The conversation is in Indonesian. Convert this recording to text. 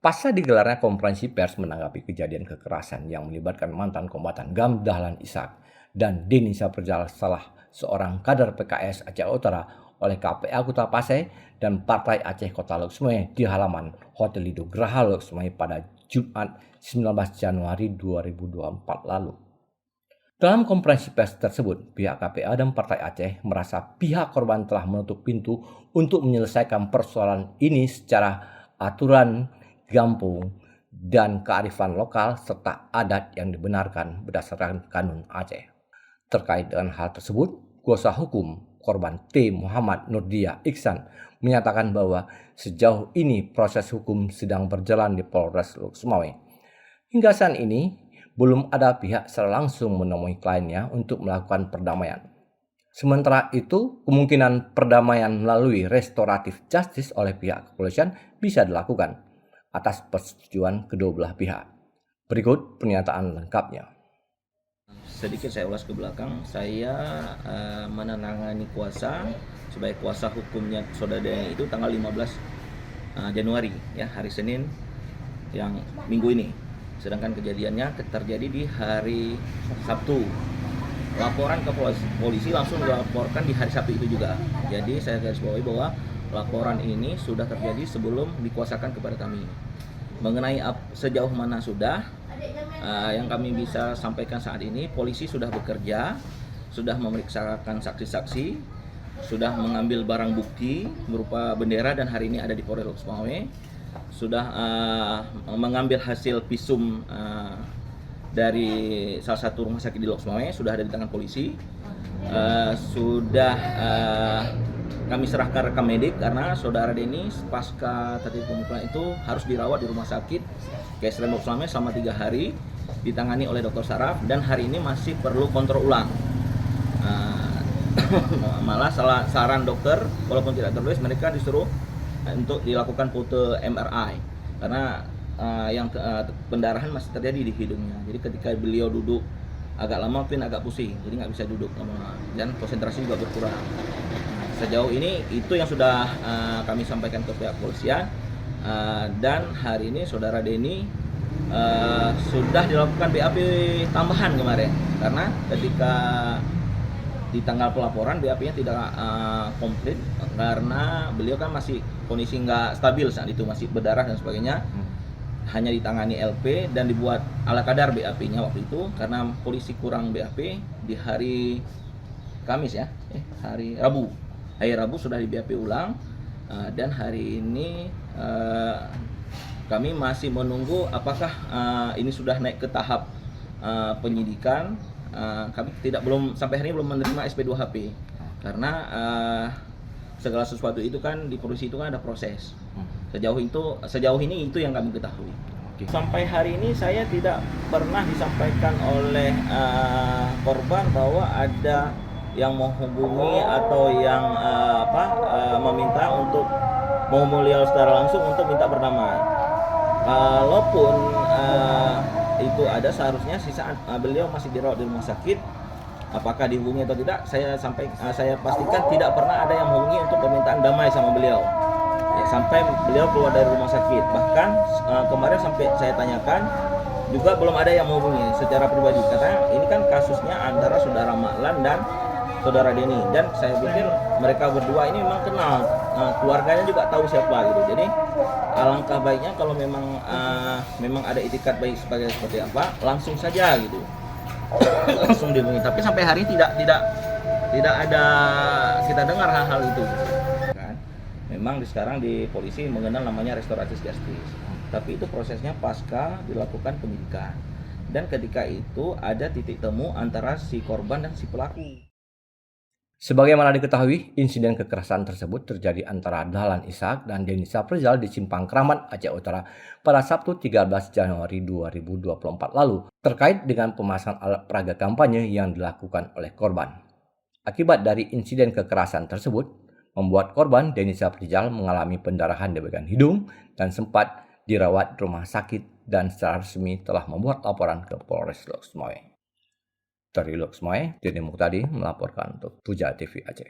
Pasca digelarnya konferensi pers menanggapi kejadian kekerasan yang melibatkan mantan kombatan GAM Dahlan Iskan dan Denny Saprjal, salah seorang kader PKS Aceh Utara, oleh KPA Kota Pasai dan Partai Aceh Kota Lok Sumawe di halaman Hotel Lido Geraha Lok Sumawe pada Jumat 19 Januari 2024 lalu. Dalam konferensi pers tersebut, pihak KPA dan Partai Aceh merasa pihak korban telah menutup pintu untuk menyelesaikan persoalan ini secara aturan gampung dan kearifan lokal serta adat yang dibenarkan berdasarkan Kanun Aceh. Terkait dengan hal tersebut, kuasa hukum korban T. Muhammad Nurdia Iksan menyatakan bahwa sejauh ini proses hukum sedang berjalan di Polres Lok Sumawe. Hingga saat ini, belum ada pihak secara langsung menemui kliennya untuk melakukan perdamaian. Sementara itu, kemungkinan perdamaian melalui restoratif justice oleh pihak kepolisian bisa dilakukan atas persetujuan kedua belah pihak. Berikut pernyataan lengkapnya. Sedikit saya ulas ke belakang, saya menanangani kuasa sebagai kuasa hukumnya saudara Denny itu tanggal 15 Januari, ya, hari Senin yang minggu ini. Sedangkan kejadiannya terjadi di hari Sabtu. Laporan ke polisi langsung dilaporkan di hari Sabtu itu juga. Jadi saya garis bawahi bahwa laporan ini sudah terjadi sebelum dikuasakan kepada kami. Mengenai sejauh mana sudah, yang kami bisa sampaikan saat ini, polisi sudah bekerja, sudah memeriksakan saksi-saksi, sudah mengambil barang bukti berupa bendera dan hari ini ada di Polres Lok Sumawe, sudah mengambil hasil visum dari salah satu rumah sakit di Lok Sumawe, sudah ada di tangan polisi, sudah kami serahkan rekam medik karena saudara Denny pasca terjadi pemukulan itu harus dirawat di rumah sakit KSRM Lok Sumawe selama 3 hari, ditangani oleh dokter saraf dan hari ini masih perlu kontrol ulang. Malah saran dokter, walaupun tidak tertulis, mereka disuruh untuk dilakukan foto MRI karena pendarahan masih terjadi di hidungnya. Jadi ketika beliau duduk agak lama mungkin agak pusing, jadi nggak bisa duduk lama dan konsentrasi juga berkurang. Sejauh ini itu yang sudah kami sampaikan ke pihak polisian, dan hari ini saudara Denny sudah dilakukan BAP tambahan kemarin karena ketika di tanggal pelaporan BAP-nya tidak komplit karena beliau kan masih kondisi nggak stabil saat itu, masih berdarah dan sebagainya. Hanya ditangani LP dan dibuat ala kadar BAP-nya waktu itu karena polisi kurang BAP di hari Kamis, ya, hari Rabu. Hari Rabu sudah di BAP ulang, dan hari ini kami masih menunggu apakah ini sudah naik ke tahap penyidikan. Kami sampai hari ini belum menerima SP2HP karena segala sesuatu itu kan di polisi itu kan ada proses. Sejauh ini itu yang kami ketahui. Sampai hari ini saya tidak pernah disampaikan oleh korban bahwa ada yang menghubungi atau yang meminta untuk mau beliau secara langsung untuk minta berdamai. Kalaupun itu ada, seharusnya saat beliau masih dirawat di rumah sakit, apakah dihubungi atau tidak, saya pastikan tidak pernah ada yang menghubungi untuk permintaan damai sama beliau, ya, sampai beliau keluar dari rumah sakit. Bahkan kemarin sampai saya tanyakan juga belum ada yang menghubungi secara pribadi karena ini kan kasusnya antara saudara Maklan dan saudara Denny, dan saya pikir mereka berdua ini memang kenal, keluarganya juga tahu siapa gitu. Jadi alangkah baiknya kalau memang ada itikat baik seperti apa, langsung saja gitu, langsung dihubungi. Tapi sampai hari tidak ada kita dengar hal-hal itu. Kan? Memang sekarang di polisi mengenal namanya restoratif justice, tapi itu prosesnya pasca dilakukan penyidikan. Dan ketika itu ada titik temu antara si korban dan si pelaku. Sebagaimana diketahui, insiden kekerasan tersebut terjadi antara Dahlan Iskan dan Denny Saprjal di Simpang Kramat, Aceh Utara pada Sabtu 13 Januari 2024 lalu terkait dengan pemasangan alat peraga kampanye yang dilakukan oleh korban. Akibat dari insiden kekerasan tersebut, membuat korban Denny Saprjal mengalami pendarahan di bagian hidung dan sempat dirawat di rumah sakit dan secara resmi telah membuat laporan ke Polres Lok Sumawe. Dari Lok Sumawe, Denny Muktadi melaporkan untuk Puja TV Aceh.